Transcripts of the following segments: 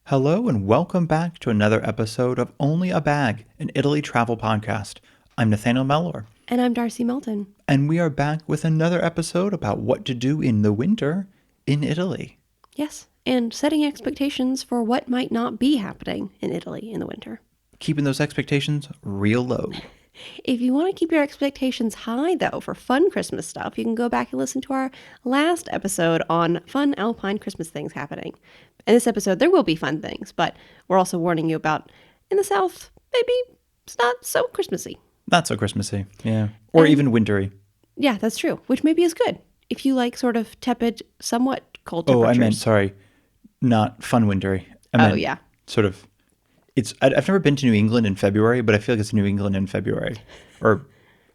Hello and welcome back to another episode of Only a Bag, an Italy travel podcast. I'm Nathaniel Mellor. And I'm Darcy Melton. And we are back with another episode about what to do in the winter in Italy. Yes, and setting expectations for what might not be happening in Italy in the winter. Keeping those expectations real low. If you want to keep your expectations high, though, for fun Christmas stuff, you can go back and listen to our last episode on fun alpine Christmas things happening. In this episode, there will be fun things, but we're also warning you about, in the South, maybe it's not so Christmassy. Not so Christmassy, yeah. Or even wintry. Yeah, that's true, which maybe is good if you like sort of tepid, somewhat cold temperatures. Oh, I meant, sorry, not fun wintry. I meant yeah. Sort of, I've never been to New England in February, but I feel like it's New England in February or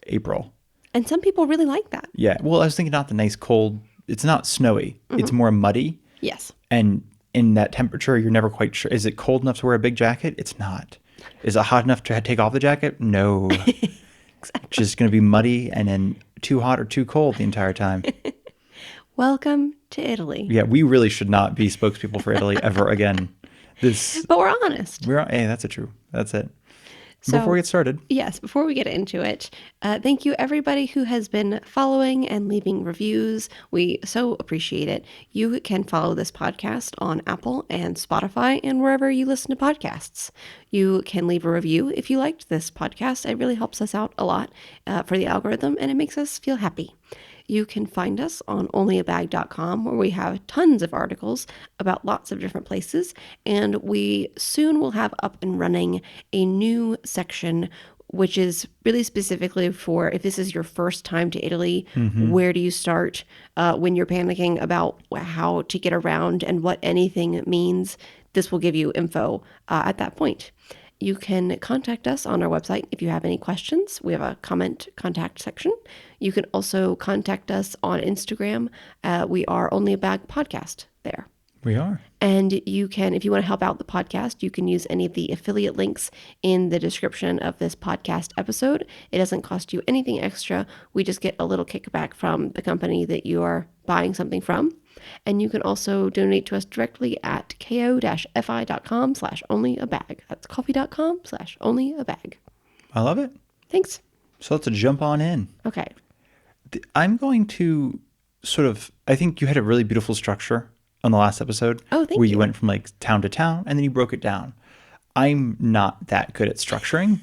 April. And some people really like that. Yeah, well, I was thinking not the nice cold, it's not snowy, It's more muddy. Yes. And in that temperature, you're never quite sure. Is it cold enough to wear a big jacket? It's not. Is it hot enough to take off the jacket? No. Exactly. Just going to be muddy and then too hot or too cold the entire time. Welcome to Italy. Yeah, we really should not be spokespeople for Italy ever again. But we're honest. Hey, that's true. That's it. So, before we get started. Yes, before we get into it, thank you everybody who has been following and leaving reviews. We so appreciate it. You can follow this podcast on Apple and Spotify and wherever you listen to podcasts. You can leave a review if you liked this podcast. It really helps us out a lot for the algorithm, and it makes us feel happy. You can find us on onlyabag.com, where we have tons of articles about lots of different places. And we soon will have up and running a new section, which is really specifically for if this is your first time to Italy, where do you start when you're panicking about how to get around and what anything means. This will give you info at that point. You can contact us on our website if you have any questions. We have a contact section. You can also contact us on Instagram. We are Only a Bag Podcast there. We are. And you can, if you want to help out the podcast, you can use any of the affiliate links in the description of this podcast episode. It doesn't cost you anything extra. We just get a little kickback from the company that you are buying something from. And you can also donate to us directly at ko-fi.com/onlyabag. That's coffee.com/onlyabag. I love it. Thanks. So let's jump on in. Okay. I'm going to I think you had a really beautiful structure on the last episode. Oh, thank where you. You went from like town to town and then you broke it down. I'm not that good at structuring.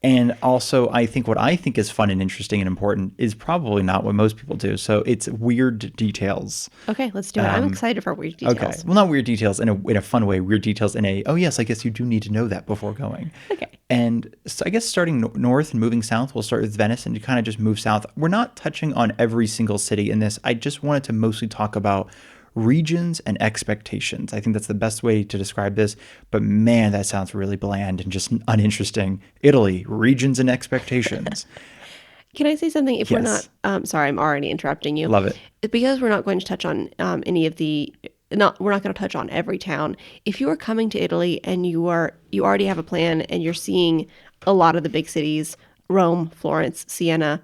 And also, I think what I think is fun and interesting and important is probably not what most people do. So it's weird details. Okay, let's do it. I'm excited for weird details. Okay. Well, not weird details in a fun way. Weird details in oh, yes, I guess you do need to know that before going. Okay. And so I guess starting north and moving south, we'll start with Venice and kind of just move south. We're not touching on every single city in this. I just wanted to mostly talk about regions and expectations. I think that's the best way to describe this. But man, that sounds really bland and just uninteresting. Italy, regions and expectations. Can I say something? If we're Yes. not, sorry, I'm already interrupting you. Love it. Because we're not going to touch on any of the, we're not going to touch on every town. If you are coming to Italy and you already have a plan and you're seeing a lot of the big cities, Rome, Florence, Siena,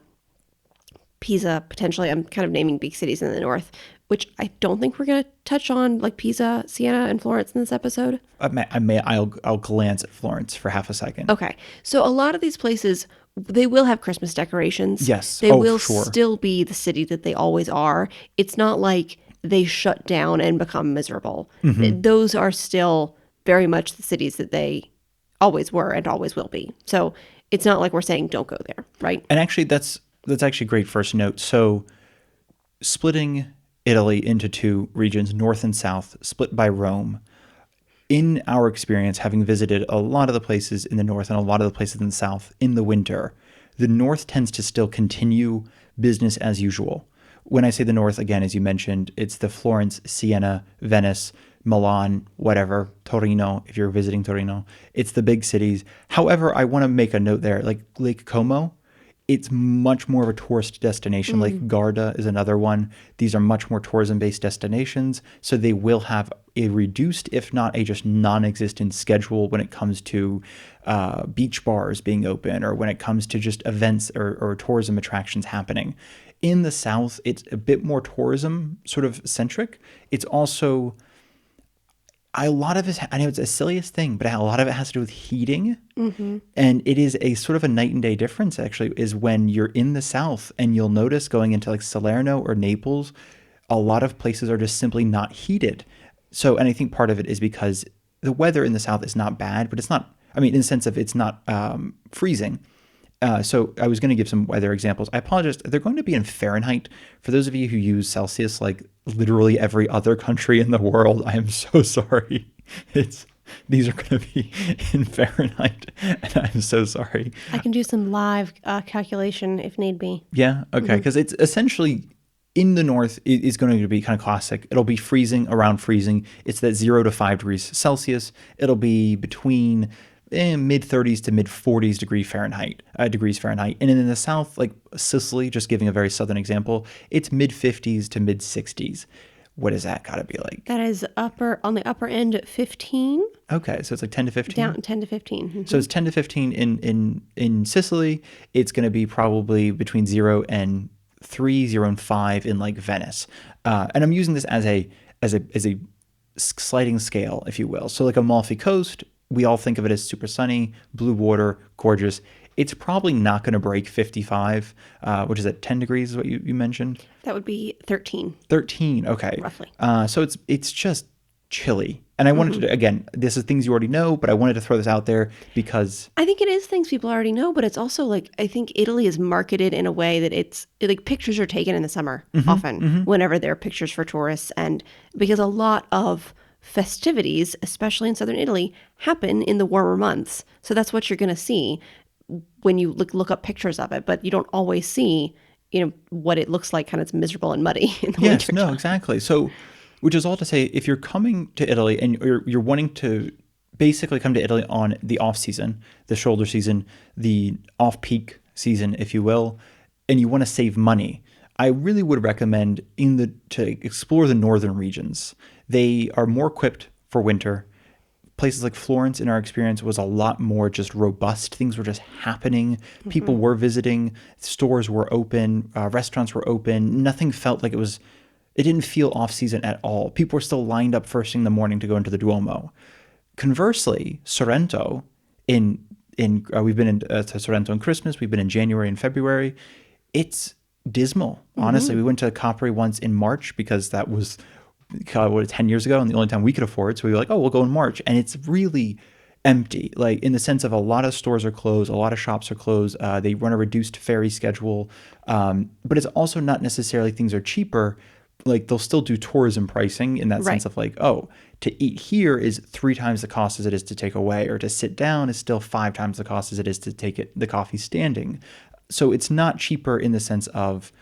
Pisa, potentially, I'm kind of naming big cities in the north, which I don't think we're going to touch on, like Pisa, Siena, and Florence in this episode. I'll glance at Florence for half a second. Okay. So a lot of these places, they will have Christmas decorations. Yes. They will sure. still be the city that they always are. It's not like they shut down and become miserable. Those are still very much the cities that they always were and always will be. So it's not like we're saying don't go there, right? And actually, that's actually a great first note. So splitting Italy into two regions, north and south, split by Rome. In our experience, having visited a lot of the places in the north and a lot of the places in the south in the winter, the north tends to still continue business as usual. When I say the north, again, as you mentioned, it's the Florence, Siena, Venice, Milan, whatever, Torino, if you're visiting Torino. It's the big cities. However, I want to make a note there, like Lake Como, it's much more of a tourist destination. Like Garda is another one. These are much more tourism-based destinations, so they will have a reduced, if not a just non-existent schedule when it comes to beach bars being open or when it comes to just events or tourism attractions happening. In the South, it's a bit more tourism sort of centric. It's also, A lot of it, I know it's the silliest thing, but a lot of it has to do with heating. And it is a sort of a night and day difference, actually, is when you're in the south and you'll notice going into like Salerno or Naples, a lot of places are just simply not heated. So, and I think part of it is because the weather in the south is not bad, but it's not, I mean, in the sense of it's not freezing. So I was going to give some weather examples. I apologize. They're going to be in Fahrenheit. For those of you who use Celsius, like literally every other country in the world, I am so sorry. These are going to be in Fahrenheit, and I'm so sorry. I can do some live calculation if need be. Yeah, okay, because it's essentially in the north it is going to be kind of classic. It'll be freezing, around freezing. It's that 0 to 5 degrees Celsius. It'll be between mid 30s to mid 40s degrees Fahrenheit. And in the south, like Sicily, just giving a very southern example, it's mid 50s to mid 60s. What does that got to be like? That is on the upper end 15. Okay, so it's like 10 to 15? Down 10 to 15. Mm-hmm. So it's 10 to 15 in Sicily. It's going to be probably between 0 and 3, 0 and 5 in like Venice. And I'm using this as a sliding scale, if you will. So like Amalfi Coast, we all think of it as super sunny, blue water, gorgeous. It's probably not going to break 55, which is at 10 degrees is what you mentioned. That would be 13. 13, okay. Roughly. So it's just chilly. And I wanted to, again, this is things you already know, but I wanted to throw this out there because I think it is things people already know, but it's also like, I think Italy is marketed in a way that it's like pictures are taken in the summer often whenever there are pictures for tourists. And because a lot of festivities, especially in southern Italy, happen in the warmer months. So that's what you're going to see when you look up pictures of it, but you don't always see, what it looks like kind of miserable and muddy in the winter. Yes, no, exactly. So, which is all to say, if you're coming to Italy and you're wanting to basically come to Italy on the off season, the shoulder season, the off-peak season, if you will, and you want to save money, I really would recommend to explore the northern regions. They are more equipped for winter. Places like Florence, in our experience, was a lot more just robust. Things were just happening. People were visiting. Stores were open. Restaurants were open. Nothing felt like it didn't feel off-season at all. People were still lined up first thing in the morning to go into the Duomo. Conversely, Sorrento, we've been to Sorrento in Christmas. We've been in January and February. It's dismal. Honestly, we went to Capri once in March because that was 10 years ago and the only time we could afford. So we were like, oh, we'll go in March. And it's really empty, like in the sense of a lot of stores are closed, a lot of shops are closed. They run a reduced ferry schedule. But it's also not necessarily things are cheaper. Like they'll still do tourism pricing in that sense of like, oh, to eat here is 3 times the cost as it is to take away, or to sit down is still 5 times the cost as it is to take the coffee standing. So it's not cheaper in the sense of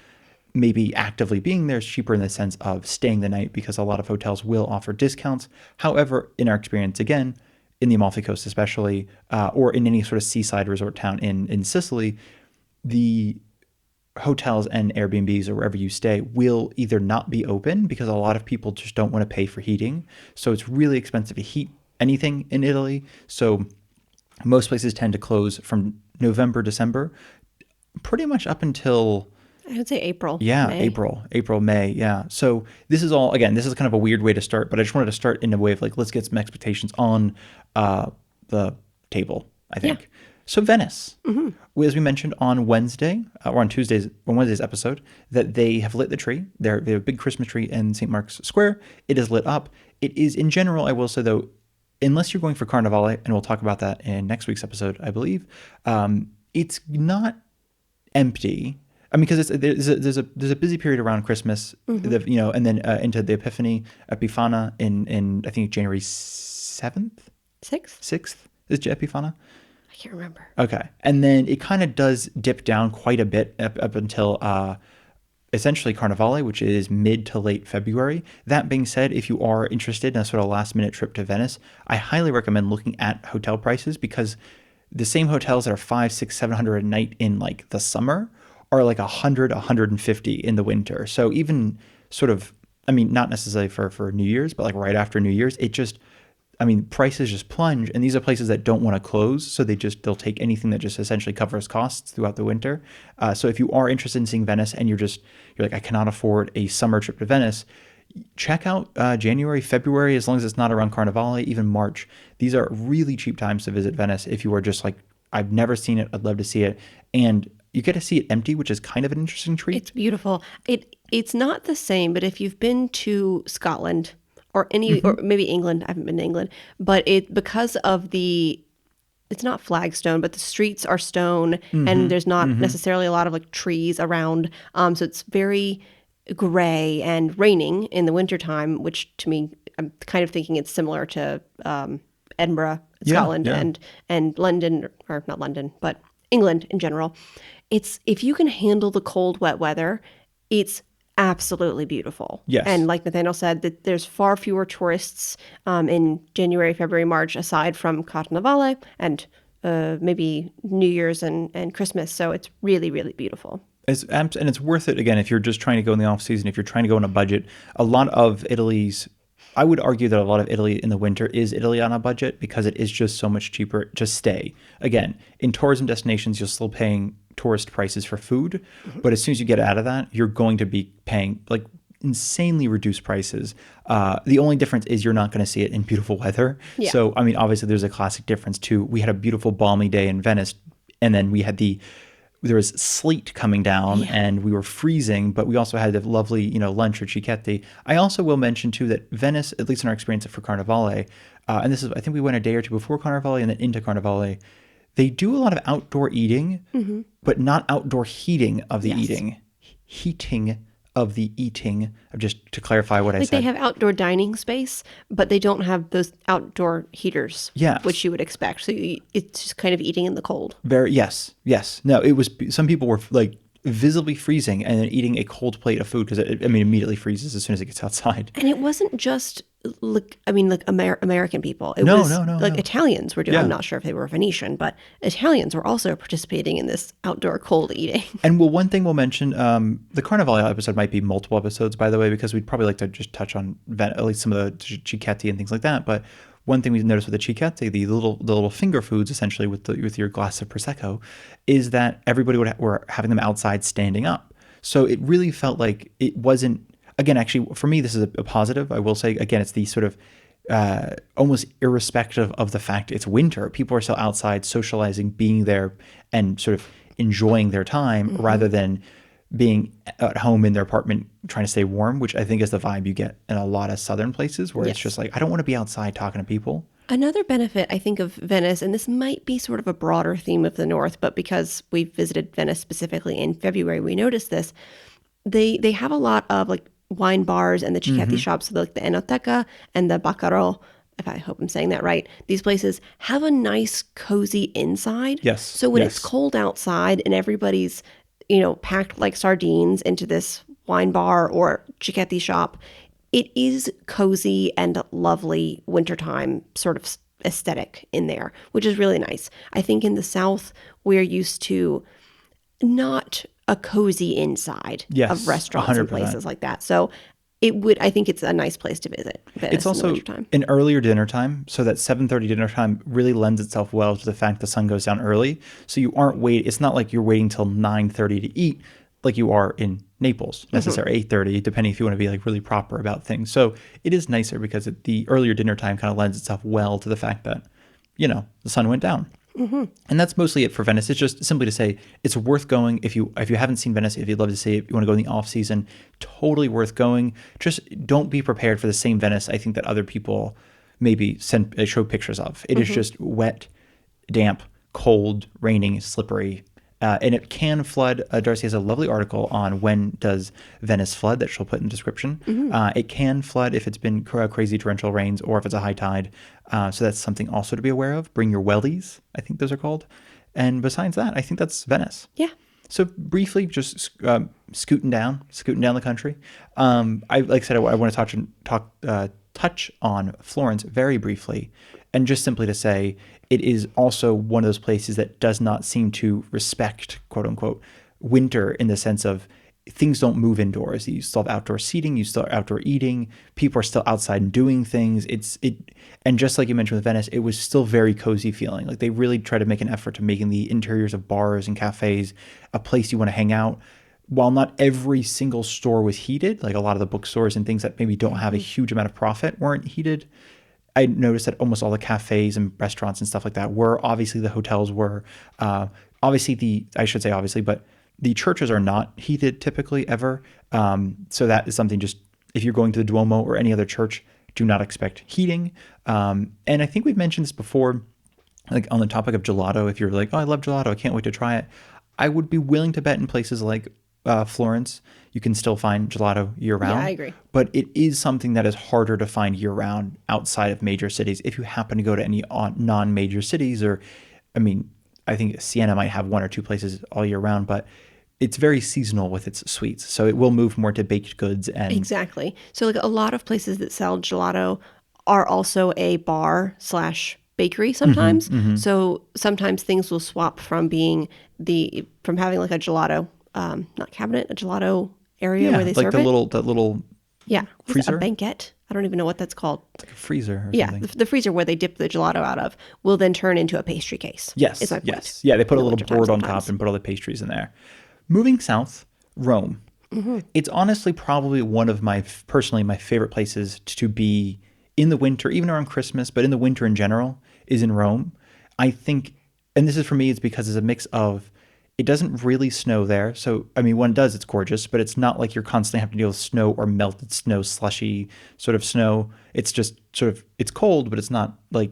maybe actively being there. Is cheaper in the sense of staying the night because a lot of hotels will offer discounts. However, in our experience, again, in the Amalfi Coast especially, or in any sort of seaside resort town in Sicily, the hotels and Airbnbs or wherever you stay will either not be open because a lot of people just don't want to pay for heating. So it's really expensive to heat anything in Italy. So most places tend to close from November, December, pretty much up until I would say April. Yeah, May. April, May. Yeah. So this is kind of a weird way to start, but I just wanted to start in a way of like, let's get some expectations on the table, I think. Yeah. So Venice, as we mentioned on Wednesday, or on Wednesday's episode, that they have lit the tree. They have a big Christmas tree in St. Mark's Square. It is lit up. It is, in general, I will say though, unless you're going for Carnevale, and we'll talk about that in next week's episode, I believe, it's not empty. I mean, because there's a busy period around Christmas, and then into the Epifana in I think January 7th, 6th is Epifana. I can't remember. Okay, and then it kind of does dip down quite a bit up until essentially Carnevale, which is mid to late February. That being said, if you are interested in a sort of last minute trip to Venice, I highly recommend looking at hotel prices because the same hotels that are $500, $600, $700 a night in like the summer are like $100, $150 in the winter. So even sort of, I mean, not necessarily for New Year's, but like right after New Year's, prices just plunge. And these are places that don't want to close. So they'll take anything that just essentially covers costs throughout the winter. So if you are interested in seeing Venice and you're like, I cannot afford a summer trip to Venice, check out January, February, as long as it's not around Carnivale, even March. These are really cheap times to visit Venice if you are just like, I've never seen it, I'd love to see it. And you get to see it empty, which is kind of an interesting treat. It's beautiful. It's not the same, but if you've been to Scotland or any or maybe England, I haven't been to England, but because of it's not flagstone, but the streets are stone and there's not necessarily a lot of like trees around. So it's very gray and raining in the wintertime, which to me, I'm kind of thinking it's similar to Edinburgh, Scotland, yeah. and London, or not London, but England in general. It's if you can handle the cold, wet weather, it's absolutely beautiful. Yes. And like Nathaniel said, that there's far fewer tourists in January, February, March, aside from Carnivale and maybe New Year's and Christmas. So it's really, really beautiful. And it's worth it, again, if you're just trying to go in the off season, if you're trying to go on a budget. A lot of I would argue that a lot of Italy in the winter is Italy on a budget because it is just so much cheaper to stay. Again, in tourism destinations, you're still paying tourist prices for food, but as soon as you get out of that, you're going to be paying like insanely reduced prices. The only difference is you're not going to see it in beautiful weather. Yeah. So, I mean, obviously there's a classic difference too. We had a beautiful balmy day in Venice, and then there was sleet coming down and we were freezing, but we also had the lovely, lunch or cicchetti. I also will mention too that Venice, at least in our experience for Carnivale, and this is, I think we went a day or two before Carnivale and then into Carnivale, they do a lot of outdoor eating, but not outdoor heating of the eating. Heating of the eating, just to clarify what I said. They have outdoor dining space, but they don't have those outdoor heaters, which you would expect. So it's just kind of eating in the cold. Yes. No, it was, some people were like visibly freezing and then eating a cold plate of food because it immediately freezes as soon as it gets outside. And it wasn't just American people. It No. Italians were doing. Yeah. I'm not sure if they were Venetian, but Italians were also participating in this outdoor cold eating. And one thing we'll mention, the Carnivale episode might be multiple episodes, by the way, because we'd probably like to just touch on at least some of the cicchetti and things like that. But one thing we noticed with the cicchetti, the little finger foods, essentially with your glass of prosecco, is that everybody were having them outside standing up. So it really felt like it wasn't. Again, actually, for me, this is a positive. I will say, again, it's the sort of almost irrespective of the fact it's winter. People are still outside socializing, being there, and sort of enjoying their time rather than being at home in their apartment trying to stay warm, which I think is the vibe you get in a lot of southern places where it's just like, I don't want to be outside talking to people. Another benefit, I think, of Venice, and this might be sort of a broader theme of the North, but because we visited Venice specifically in February, we noticed this. They have a lot of like wine bars and the cicchetti shops, so like the Enoteca and the Baccarò, if I hope I'm saying that right. These places have a nice, cozy inside. Yes. So when it's cold outside and everybody's, packed like sardines into this wine bar or cicchetti shop, it is cozy and lovely wintertime sort of aesthetic in there, which is really nice. I think in the South, we're used to not a cozy inside of restaurants 100%. And places like that. So I think it's a nice place to visit. Venice it's also in the wintertime. An earlier dinner time, so that 7:30 dinner time really lends itself well to the fact the sun goes down early. So you aren't it's not like you're waiting till 9:30 to eat like you are in Naples, necessarily 8:30, depending if you want to be like really proper about things. So it is nicer because the earlier dinner time kind of lends itself well to the fact that, the sun went down. And that's mostly it for Venice. It's just simply to say it's worth going if you haven't seen Venice, if you'd love to see it, if you want to go in the off season, totally worth going. Just don't be prepared for the same Venice I think that other people maybe show pictures of. It is just wet, damp, cold, raining, slippery. And it can flood. Darcy has a lovely article on when does Venice flood that she'll put in the description. It can flood if it's been crazy torrential rains or if it's a high tide. So that's something also to be aware of. Bring your wellies, I think those are called. And besides that, I think that's Venice. Yeah. So briefly, just scooting down the country. Like I said, I want to touch on Florence very briefly, and just simply to say it is also one of those places that does not seem to respect, quote unquote, winter in the sense of things don't move indoors. You still have outdoor seating, you still have outdoor eating, people are still outside and doing things. And just like you mentioned with Venice, it was still very cozy feeling. Like they really try to make an effort to making the interiors of bars and cafes a place you want to hang out. while not every single store was heated, like a lot of the bookstores and things that maybe don't have a huge amount of profit weren't heated. I noticed that almost all the cafes and restaurants and stuff like that were. Obviously, the hotels were. I should say obviously, but the churches are not heated typically ever. So that is something just, if you're going to the Duomo or any other church, do not expect heating. And I think we've mentioned this before, like on the topic of gelato. If you're like, oh, I love gelato, I can't wait to try it. I would be willing to bet in places like Florence, you can still find gelato year Yeah, I round. agree. But it is something that is harder to find year round outside of major cities. If you happen to go to any non-major cities, or, I mean, I think Siena might have one or two places all year round, but it's very seasonal with its sweets. So it will move more to baked goods and Exactly. So like a lot of places that sell gelato are also a bar slash bakery sometimes. So sometimes things will swap from being from having like a gelato, not cabinet, a gelato area where yeah, they like serve it. the little Yeah. Was it a freezer, banquette? I don't even know what that's called. like a freezer or Yeah, something. the freezer where they dip the gelato out of will then turn into a pastry case. Is Yes, my point. yes. Yeah, they put In a the little wintertime board on top sometimes. and put all the pastries in there. Moving south, Rome. It's honestly probably one of personally, my favorite places to be in the winter, even around Christmas, but in the winter in general, is in Rome. I think, and this is for me, it's because it's a mix of, it doesn't really snow there. So, I mean, when it does, it's gorgeous, but it's not like you're constantly having to deal with snow or melted snow, slushy sort of snow. It's just sort of, it's cold, but it's not like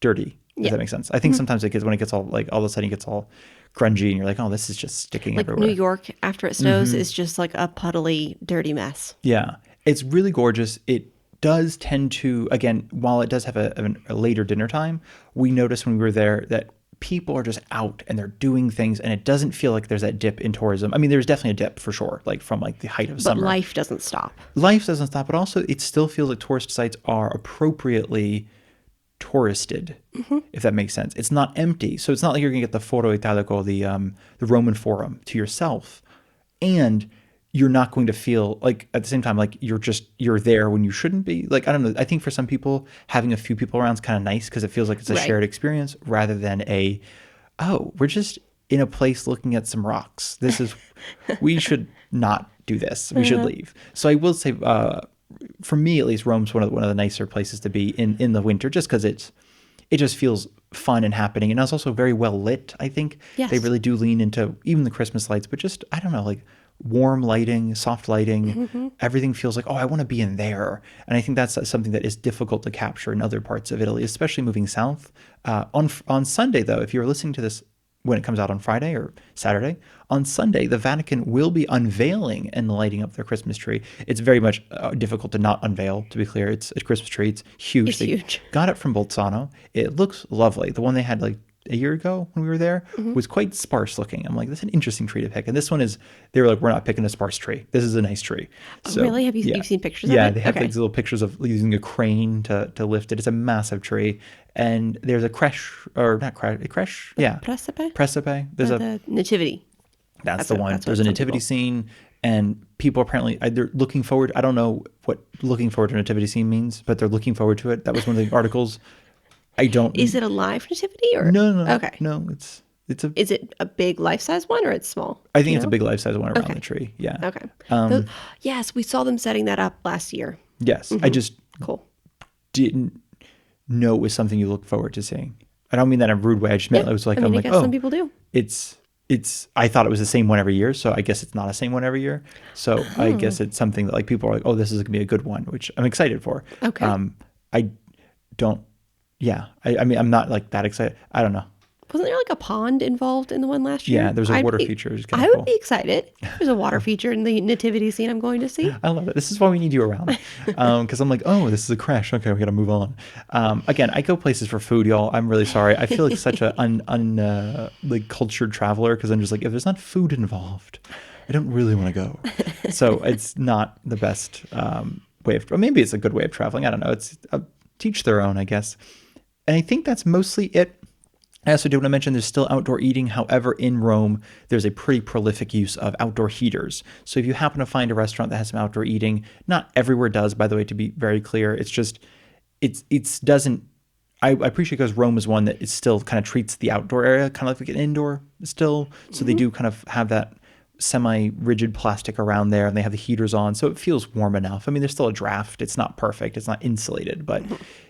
dirty, if Yeah. that makes sense. I think sometimes it gets, when it gets all like, all of a sudden it gets all grungy and you're like, oh, this is just sticking Like New everywhere. York after it snows is just like a puddly, dirty mess. Yeah, it's really gorgeous. It does tend to, again, while it does have a later dinner time, we noticed when we were there that people are just out and they're doing things, and it doesn't feel like there's that dip in tourism. I mean, there's definitely a dip for sure, like from like the height of But summer. life doesn't stop. Life doesn't stop, but also it still feels like tourist sites are appropriately touristed, if that makes sense. It's not empty, so it's not like you're gonna get the Foro Italico, the Roman Forum, to yourself, and you're not going to feel like at the same time like you're there when you shouldn't be. Like, I don't know. I think for some people, having a few people around is kind of nice because it feels like it's a Right. shared experience rather than we're just in a place looking at some rocks. We should not do this. We should leave. So I will say, for me at least, Rome's one of the nicer places to be in the winter, just because it just feels fun and happening, and it's also very well lit. I think Yes. they really do lean into even the Christmas lights, but just, I don't know, like warm lighting, soft lighting. Everything feels like, oh, I want to be in there, and I think that's something that is difficult to capture in other parts of Italy, especially moving south. On Sunday, though, if you're listening to this when it comes out on Friday or Saturday, on Sunday, the Vatican will be unveiling and lighting up their Christmas tree. It's very much difficult to not unveil, to be clear. It's a Christmas tree. It's huge. It's They huge. got it from Bolzano. It looks lovely. The one they had like a year ago when we were there was quite sparse looking. I'm like, that's an interesting tree to pick. And this one is, they were like, we're not picking a sparse tree. This is a nice tree. So, Really? Have you yeah. you've seen pictures of Yeah, it? they have Okay. these little pictures of using a crane to lift it. It's a massive tree. And there's a creche, or not creche, a creche? Yeah. Precipe? Precipe. There's The nativity. that's the one. That's There's what a some nativity people. scene, and people apparently they're looking forward. I don't know what looking forward to a nativity scene means, but they're looking forward to it. That was one of the articles. I Is don't. it a live nativity or No. okay? No. It's a. Is it a big life size one or it's small? I Do think you it's a know? big life size one around Okay. the tree. Yeah. Okay. Yes, we saw them setting that up last year. Yes. I just Cool. didn't know it was something you look forward to seeing. I don't mean that in a rude way. I just meant Yeah. it was like, I mean, I'm I like, guess oh, some people do. it's I thought it was the same one every year, so I guess it's not the same one every year. So I guess it's something that like people are like, oh, this is gonna be a good one, which I'm excited for. Okay. I don't. Yeah, I mean, I'm not like that excited. I don't know. Wasn't there like a pond involved in the one last year? Yeah, there's a water feature. It's kind I of would cool. be excited. There's a water feature in the nativity scene I'm going to see. I love it. This is why we need you around. Because I'm like, oh, this is a crash. Okay, we got to move on. Again, I go places for food, y'all. I'm really sorry. I feel like such a like cultured traveler because I'm just like, if there's not food involved, I don't really want to go. So it's not the best way of, or maybe it's a good way of traveling. I don't know. It's teach their own, I guess. And I think that's mostly it. I also do want to mention there's still outdoor eating. However, in Rome, there's a pretty prolific use of outdoor heaters. So if you happen to find a restaurant that has some outdoor eating, not everywhere does, by the way, to be very clear. It's just, it's doesn't, I appreciate because Rome is one that it still kind of treats the outdoor area kind of like an indoor still. So they do kind of have that semi-rigid plastic around there, and they have the heaters on, so it feels warm enough. I mean, there's still a draft. It's not perfect. It's not insulated, but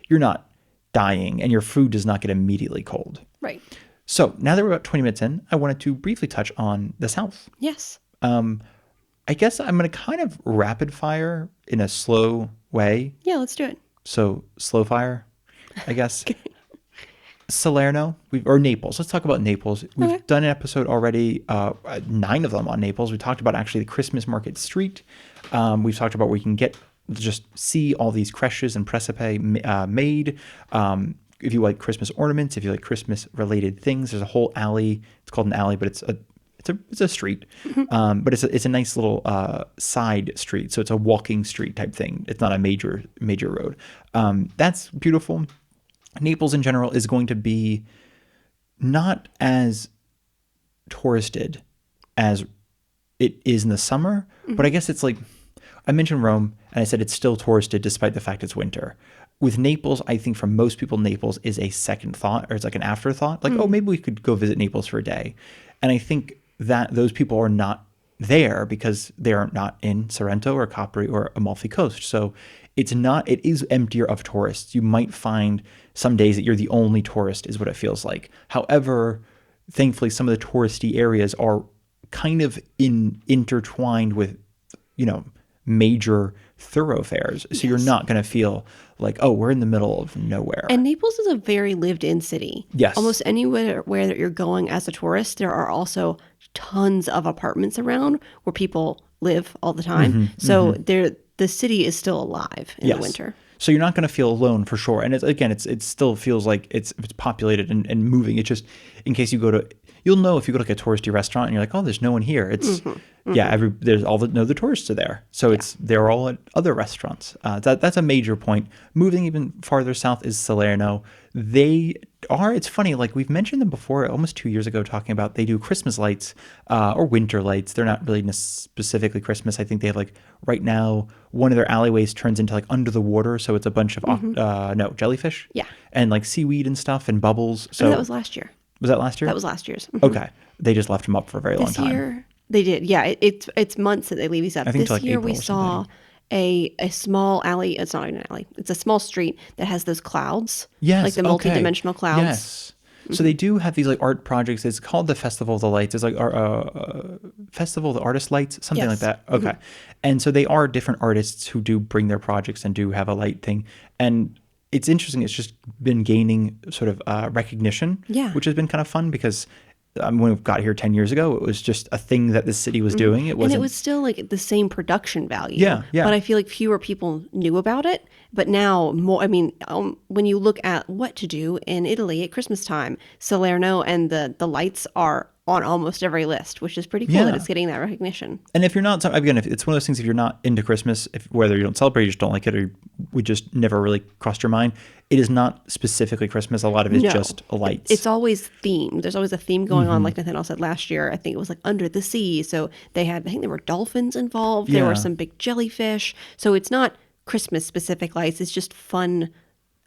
you're not dying, and your food does not get immediately cold. Right. So now that we're about 20 minutes in, I wanted to briefly touch on the South. Yes. I guess I'm going to kind of rapid fire in a slow way. Yeah, let's do it. So slow fire, I guess. Salerno or Naples. Let's talk about Naples. We've done an episode already, 9 of them on Naples. We talked about actually the Christmas market street. We've talked about where you can just see all these creches and precipe made. If you like Christmas ornaments, if you like Christmas related things, there's a whole alley. It's called an alley, but it's a street. But it's a nice little side street. So it's a walking street type thing. It's not a major road. That's beautiful. Naples in general is going to be not as touristed as it is in the summer, but I guess it's like, I mentioned Rome and I said it's still touristed despite the fact it's winter. With Naples, I think for most people, Naples is a second thought, or it's like an afterthought. Like, oh, maybe we could go visit Naples for a day. And I think that those people are not there because they are not in Sorrento or Capri or Amalfi Coast. So it is emptier of tourists. You might find some days that you're the only tourist is what it feels like. However, thankfully, some of the touristy areas are kind of intertwined with, major thoroughfares. So you're not going to feel like, oh, we're in the middle of nowhere. And Naples is a very lived-in city. Yes. Almost anywhere where that you're going as a tourist, there are also tons of apartments around where people live all the time. So the city is still alive in the winter. So you're not going to feel alone for sure. And it still feels like it's populated and moving. It's just in case you'll know if you go to like a touristy restaurant and you're like, oh, there's no one here. It's there's the tourists are there. So they're all at other restaurants. That's a major point. Moving even farther south is Salerno. It's funny, like we've mentioned them before almost 2 years ago talking about they do Christmas lights or winter lights. They're not really specifically Christmas. I think they have like right now one of their alleyways turns into like under the water. So it's a bunch of jellyfish. Yeah. And like seaweed and stuff and bubbles. So that was last year. Was that last year? That was last year's. Okay. They just left them up for a very long time. This year, they did. Yeah, it's months that they leave these up. I think This till, like, year April we or saw a small alley. It's not even an alley. It's a small street that has those clouds. Yes. Like the multi-dimensional clouds. Yes. So they do have these like art projects. It's called the Festival of the Lights. It's like Festival of the Artist Lights, something like that. Okay. And so they are different artists who do bring their projects and do have a light thing. And it's interesting. It's just been gaining sort of recognition, which has been kind of fun because when we got here 10 years ago, it was just a thing that the city was doing. It wasn't. And it was still like the same production value. Yeah. But I feel like fewer people knew about it. But now more, when you look at what to do in Italy at Christmas time, Salerno and the lights are on almost every list, which is pretty cool that it's getting that recognition. And if you're not, again, if it's one of those things, if you're not into Christmas, whether you don't celebrate, you just don't like it, or we just never really crossed your mind, it is not specifically Christmas. A lot of it is just lights. It's always themed. There's always a theme going on. Like Nathaniel said last year, I think it was like under the sea. So I think there were dolphins involved. There were some big jellyfish. So it's not Christmas specific lights. It's just fun,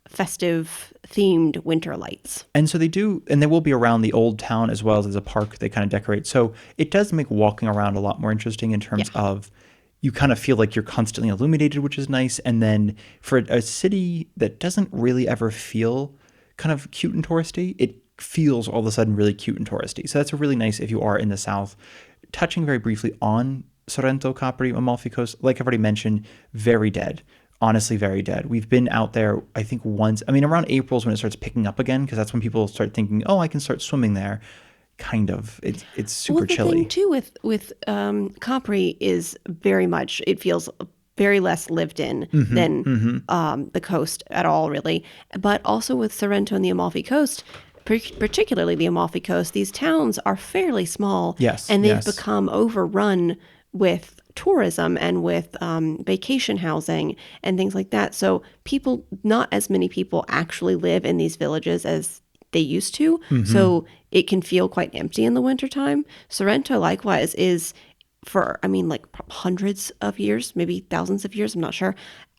festive themed winter lights. And so they do, and they will be around the old town as well as a park they kind of decorate. So it does make walking around a lot more interesting in terms of you kind of feel like you're constantly illuminated, which is nice. And then for a city that doesn't really ever feel kind of cute and touristy, it feels all of a sudden really cute and touristy. So that's really nice if you are in the South. Touching very briefly on Sorrento, Capri, Amalfi Coast, like I've already mentioned, very dead. Honestly, very dead. We've been out there, I think, once. Around April is when it starts picking up again, because that's when people start thinking, oh, I can start swimming there. Kind of. It's super chilly. The thing, too, with Capri is very much, it feels very less lived in than the coast at all, really. But also with Sorrento and the Amalfi Coast, particularly the Amalfi Coast, these towns are fairly small. Yes. And they've become overrun with tourism and with vacation housing and things like that. So not as many people actually live in these villages as they used to. So it can feel quite empty in the wintertime. Sorrento, likewise, is for, like hundreds of years, maybe thousands of years, I'm not sure.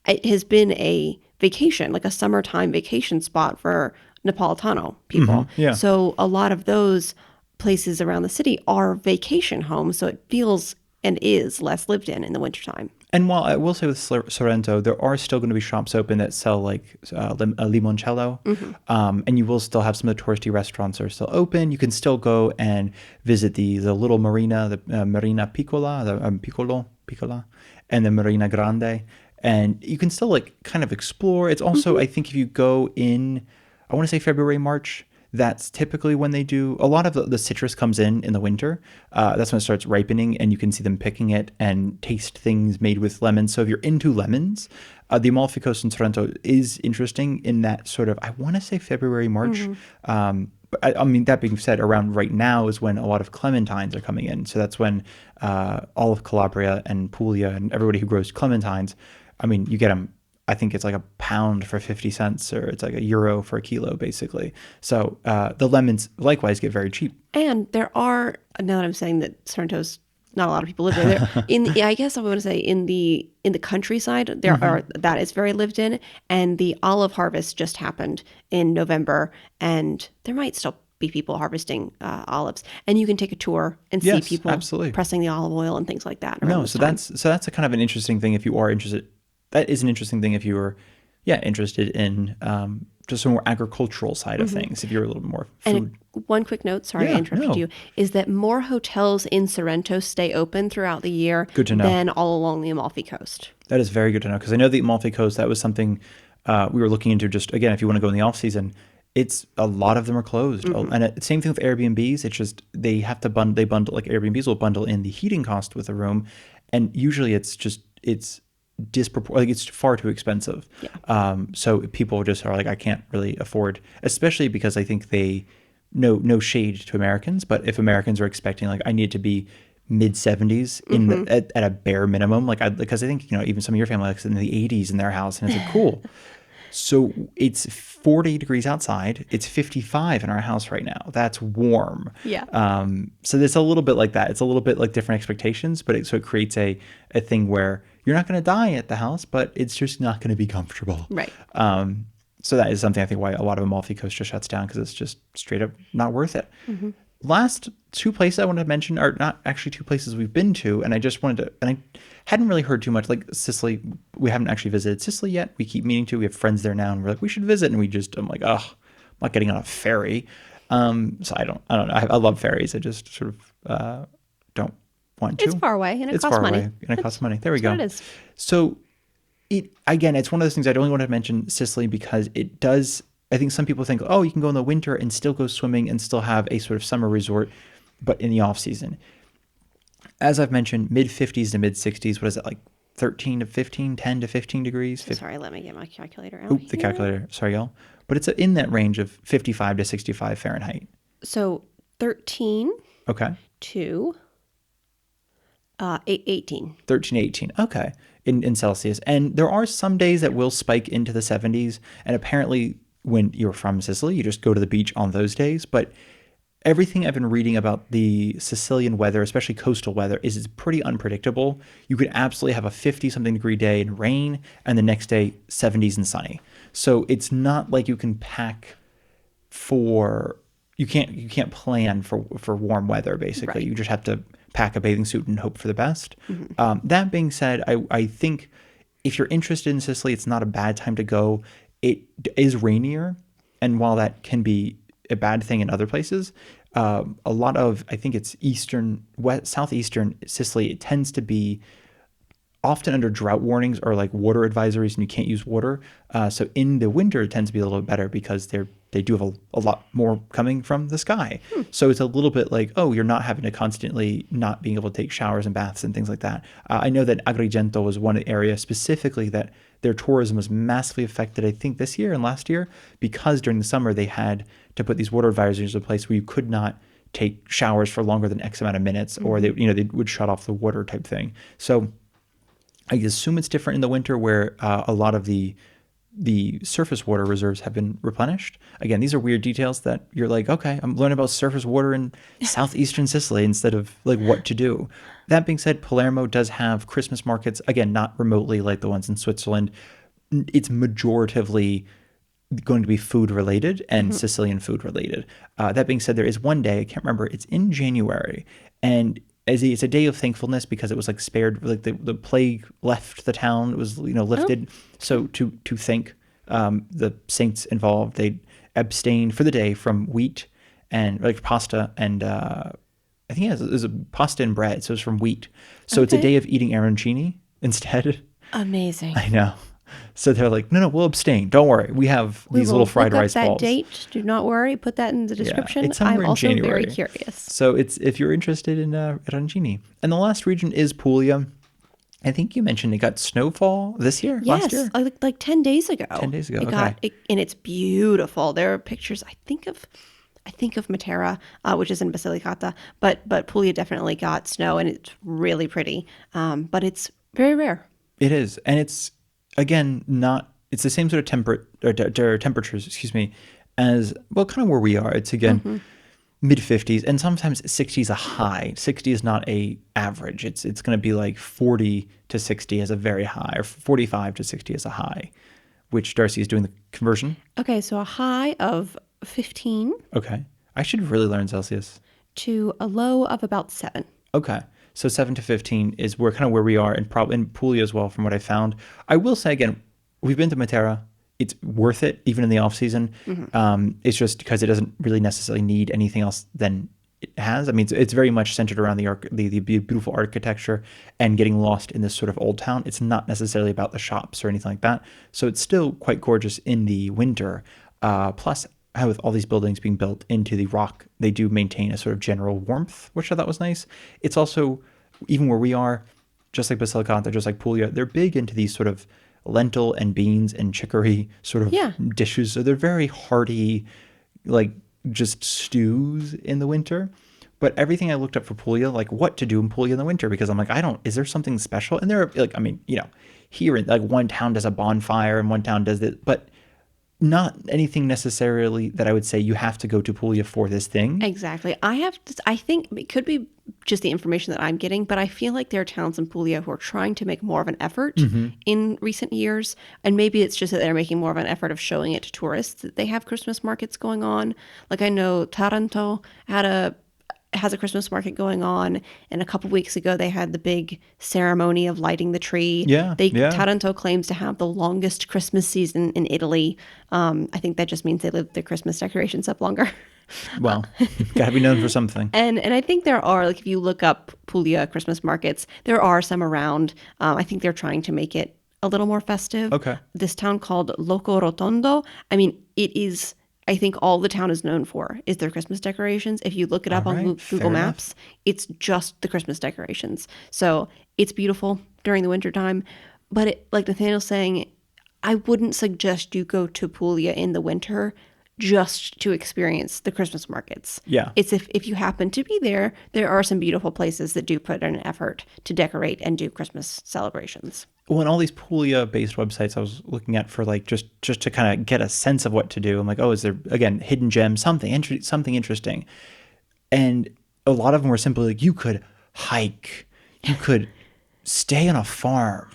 It has been a vacation, like a summertime vacation spot for Napolitano people. Yeah. So a lot of those places around the city are vacation homes, so it feels and is less lived in the wintertime. And while I will say with Sorrento, there are still going to be shops open that sell like limoncello, and you will still have some of the touristy restaurants that are still open. You can still go and visit the little marina, the Marina Piccola, the Piccola, and the Marina Grande, and you can still like kind of explore. It's also, I think, if you go in, I want to say February, March. That's typically when they do. A lot of the citrus comes in the winter. That's when it starts ripening, and you can see them picking it and taste things made with lemons. So if you're into lemons, the Amalfi Coast in Sorrento is interesting in that sort of, I want to say February, March. But I mean, that being said, around right now is when a lot of clementines are coming in. So that's when all of Calabria and Puglia and everybody who grows clementines, I mean, you get them. I think it's like a pound for 50 cents, or it's like €1 for a kilo, basically. So the lemons likewise get very cheap. And there are, now that I'm saying that Sorrento's, not a lot of people live there. I guess I want to say in the countryside, there are, that is very lived in, and the olive harvest just happened in November, and there might still be people harvesting olives, and you can take a tour and see people absolutely pressing the olive oil and things like that. That's a kind of an interesting thing if you are interested. That is an interesting thing if you were, interested in just a more agricultural side of things. If you're a little more food. And one quick note, sorry I interrupted you, is that more hotels in Sorrento stay open throughout the year than all along the Amalfi Coast. That is very good to know, because I know the Amalfi Coast, that was something we were looking into. Just again, if you want to go in the off season, it's a lot of them are closed. And same thing with Airbnbs. It's just they have to bundle like Airbnbs will bundle in the heating cost with a room, and usually it's it's far too expensive. So people just are like, I can't really afford, especially because I think they no shade to Americans, but if Americans are expecting like I need to be mid 70s at a bare minimum, because I think even some of your family likes in the 80s in their house, and it's like cool. So it's 40 degrees outside. It's 55 in our house right now. That's warm. So it's a little bit like that. It's a little bit like different expectations, but it creates a thing where you're not going to die at the house, but it's just not going to be comfortable. Right. So that is something I think why a lot of Amalfi Coast just shuts down, because it's just straight up not worth it. Last two places I wanted to mention are not actually two places we've been to, and I just wanted to, and I hadn't really heard too much. Like Sicily, we haven't actually visited Sicily yet. We keep meaning to. We have friends there now, and we're like, we should visit, and I'm like, I'm not getting on a ferry. So I don't know. I love ferries. I just sort of don't want to. It's far away, and it costs money. And it costs money. There we go. What it is. So it's one of those things I only want to mention Sicily because it does. I think some people think, you can go in the winter and still go swimming and still have a sort of summer resort, but in the off season. As I've mentioned, mid 50s to mid 60s. What is it, like 13 to 15, 10 to 15 degrees? Sorry, let me get my calculator out. The calculator. Sorry, y'all. But it's in that range of 55 to 65 Fahrenheit. So 13 to 18. 13 to 18. Okay. In Celsius. And there are some days that will spike into the 70s. And apparently when you're from Sicily, you just go to the beach on those days. But everything I've been reading about the Sicilian weather, especially coastal weather, is it's pretty unpredictable. You could absolutely have a 50-something degree day and rain, and the next day 70s and sunny. So it's not like you can pack for you can't plan for warm weather. Basically, you just have to pack a bathing suit and hope for the best. That being said, I think if you're interested in Sicily, it's not a bad time to go. It is rainier, and while that can be a bad thing in other places, a lot of, I think it's southeastern Sicily, it tends to be often under drought warnings or like water advisories, and you can't use water. So in the winter, it tends to be a little bit better because they do have a lot more coming from the sky. So it's a little bit like, you're not having to constantly not being able to take showers and baths and things like that. I know that Agrigento was one area specifically that their tourism was massively affected, I think this year and last year, because during the summer they had to put these water advisories in place where you could not take showers for longer than X amount of minutes, or they would shut off the water type thing. So I assume it's different in the winter where a lot of the surface water reserves have been replenished. Again, these are weird details that you're like, okay, I'm learning about surface water in southeastern Sicily instead of like what to do. That being said, Palermo does have Christmas markets, again, not remotely like the ones in Switzerland. It's majoritively going to be food related and Sicilian food related. That being said, there is one day, I can't remember, it's in January, and it's a day of thankfulness because it was like spared, like the plague left the town, it was lifted. So to thank the saints involved, they abstained for the day from wheat and like pasta and I think it was a pasta and bread, so it's from wheat. So it's a day of eating arancini instead. Amazing. I know. So they're like, no, we'll abstain. Don't worry. We have these little fried rice that balls. date. Do not worry. Put that in the description. It's somewhere I'm in also January. very curious. So it's if you're interested in arancini. And the last region is Puglia. I think you mentioned it got snowfall this year, last year? Yes, like 10 days ago. 10 days ago, It got, and it's beautiful. There are pictures, I think of Matera, which is in Basilicata, but Puglia definitely got snow, and it's really pretty. But it's very rare. It is. And it's, again, it's the same sort of temperatures, as, well, kind of where we are. It's, again, mid-50s, and sometimes 60 is a high. 60 is not a average. It's going to be like 40 to 60 as a very high, or 45 to 60 as a high, which Darcy is doing the conversion. Okay, so a high of 15. Okay. I should really learn Celsius. To a low of about 7. Okay. So 7 to 15 is where we are, and probably in Puglia as well, from what I found. I will say, again, we've been to Matera. It's worth it, even in the off season. It's just because it doesn't really necessarily need anything else than it has. I mean, it's very much centered around the beautiful architecture and getting lost in this sort of old town. It's not necessarily about the shops or anything like that. So it's still quite gorgeous in the winter. Plus, with all these buildings being built into the rock, they do maintain a sort of general warmth, which I thought was nice. It's also, even where we are, just like Basilicata, just like Puglia, they're big into these sort of lentil and beans and chicory sort of dishes. So they're very hearty, like just stews in the winter. But everything I looked up for Puglia, like what to do in Puglia in the winter, because I'm like, is there something special? And there are, like, I mean, here in like one town does a bonfire and one town does it, but not anything necessarily that I would say you have to go to Puglia for this thing. Exactly. I think it could be just the information that I'm getting, but I feel like there are towns in Puglia who are trying to make more of an effort in recent years. And maybe it's just that they're making more of an effort of showing it to tourists that they have Christmas markets going on. Like I know Taranto has a Christmas market going on, and a couple weeks ago they had the big ceremony of lighting the tree. Taranto claims to have the longest Christmas season in Italy. I think that just means they leave their Christmas decorations up longer. Well, gotta be known for something. And I think there are, like, if you look up Puglia Christmas markets, there are some around. I think they're trying to make it a little more festive. Okay. This town called Locorotondo, I mean, it is, I think all the town is known for is their Christmas decorations. If you look it up on Google Maps, it's just the Christmas decorations. So it's beautiful during the wintertime. But like Nathaniel's saying, I wouldn't suggest you go to Puglia in the winter just to experience the Christmas markets. Yeah. It's if you happen to be there, there are some beautiful places that do put in an effort to decorate and do Christmas celebrations. Well, and all these Puglia-based websites I was looking at for like just to kind of get a sense of what to do. I'm like, is there, again, hidden gems, something interesting? And a lot of them were simply like, you could hike, you could stay on a farm.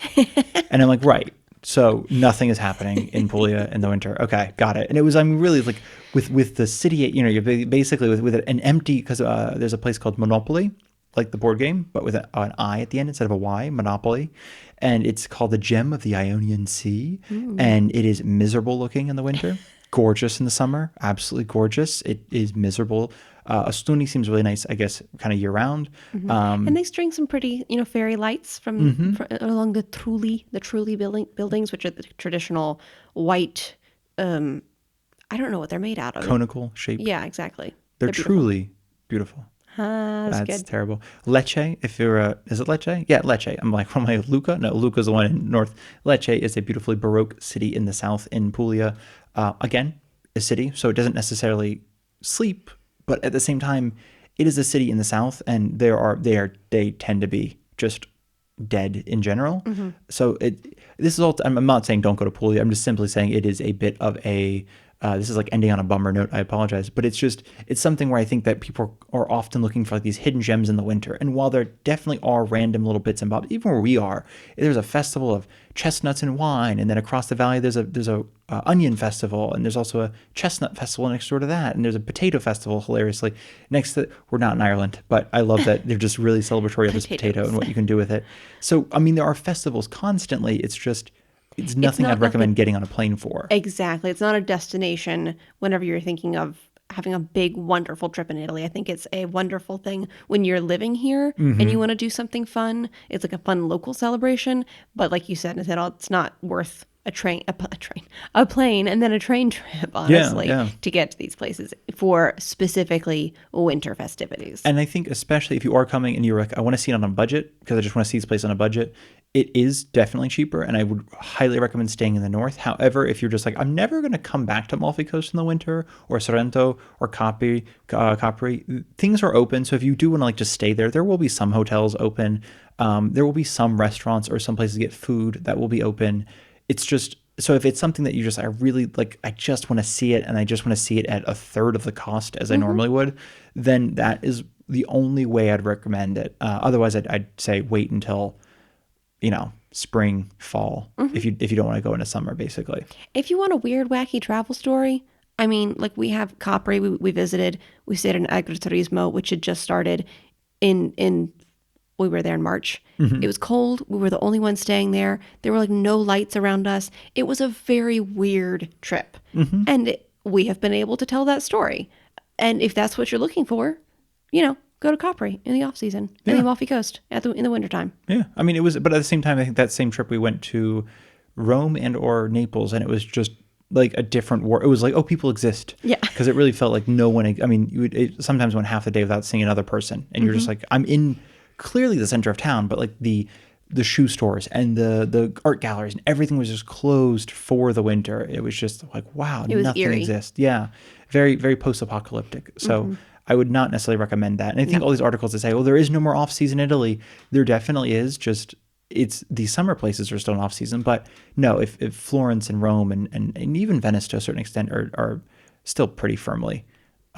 And I'm like, right. So nothing is happening in Puglia in the winter. Okay, got it. And it was, really like with the city, you're basically with an empty, because there's a place called Monopoly, like the board game, but with an I at the end instead of a Y, Monopoly. And it's called the Gem of the Ionian Sea. Ooh. And it is miserable looking in the winter. Gorgeous in the summer. Absolutely gorgeous. It is miserable. Ostuni seems really nice, I guess, kind of year round. Mm-hmm. And they string some pretty, fairy lights from along the Trulli buildings, which are the traditional white, I don't know what they're made out of. Conical shape. Yeah, exactly. They're truly beautiful. That's good. Terrible. Lecce, if you're is it Lecce? Yeah, Lecce. I'm like, what am I, Lucca? No, Lucca's the one in north. Lecce is a beautifully Baroque city in the south in Puglia. Again, a city, so it doesn't necessarily sleep, but at the same time, it is a city in the south, and they tend to be just dead in general. Mm-hmm. So this is all. I'm not saying don't go to Puglia. I'm just simply saying it is a bit of a This is like ending on a bummer note. I apologize, but it's something where I think that people are often looking for like these hidden gems in the winter. And while there definitely are random little bits and bobs, even where we are, there's a festival of chestnuts and wine, and then across the valley there's a onion festival, and there's also a chestnut festival next door to that, and there's a potato festival. Hilariously, next to we're not in Ireland, but I love that they're just really celebratory of this potato and what you can do with it. So I mean, there are festivals constantly. It's It's nothing I'd not like recommend getting on a plane for. exactly. It's not a destination whenever you're thinking of having a big, wonderful trip in Italy. I think it's a wonderful thing when you're living here and you want to do something fun. It's like a fun local celebration. But like you said, Nathaniel, it's not worth a plane, and then a train trip, honestly, Yeah. to get to these places for specifically winter festivities. And I think especially if you are coming and you're like, I want to see it on a budget because I just want to see this place on a budget, it is definitely cheaper, and I would highly recommend staying in the north. However, if you're just like, I'm never going to come back to Amalfi Coast in the winter, or Sorrento, or Capri, things are open. So if you do want to like just stay there, there will be some hotels open. There will be some restaurants or some places to get food that will be open. It's just, so if it's something that you just, I really like, I just want to see it, and I just want to see it at a third of the cost as I normally would, then that is the only way I'd recommend it. Otherwise, I'd say wait until, spring, fall, if you don't want to go into summer, basically. If you want a weird, wacky travel story, I mean, like we have Capri, we visited, we stayed in Agriturismo, which had just started in we were there in March. It was cold. We were the only ones staying there. There were like no lights around us. It was a very weird trip. And we have been able to tell that story. And if that's what you're looking for, go to Capri in the off season, in the Amalfi Coast in the wintertime. Yeah. I mean, it was, but at the same time, I think that same trip we went to Rome and or Naples, and it was just like a different war. It was like, oh, people exist. Yeah. Because it really felt like no one, I mean, it sometimes went half the day without seeing another person. And you're just like, I'm in clearly the center of town, but like the shoe stores and the art galleries and everything was just closed for the winter. It was just like, wow, It was nothing eerie. exists. Yeah. Very, very post-apocalyptic. So I would not necessarily recommend that. And I think all these articles that say, oh, there is no more off-season Italy, there definitely is. Just it's these summer places are still in off-season. But no, if Florence and Rome and even Venice to a certain extent are still pretty firmly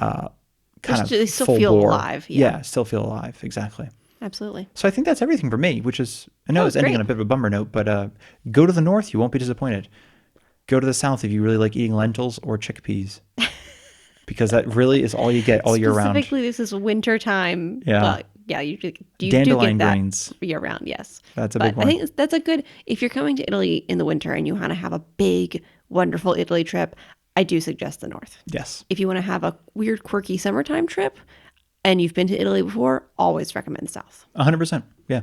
They still full feel bore. alive. Yeah. Still feel alive. Exactly. Absolutely. So I think that's everything for me, which is, I know it's ending great. on a bit of a bummer note, but go to the north. You won't be disappointed. Go to the south if you really like eating lentils or chickpeas, because that really is all you get all year round. Specifically, this is winter time. Yeah. But yeah, you do Dandelion get that greens. year round. Yes. That's a But big one. I think that's a good, if you're coming to Italy in the winter and you want to have a big, wonderful Italy trip, I do suggest the north. Yes. If you want to have a weird, quirky summertime trip and you've been to Italy before, always recommend the south. 100%. Yeah.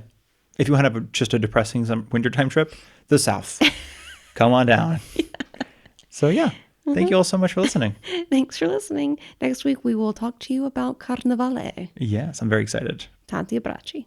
If you want to have just a depressing wintertime trip, the south. Come on down. So yeah. Thank you all so much for listening. Thanks for listening. Next week, we will talk to you about Carnevale. Yes, I'm very excited. Tanti abbracci.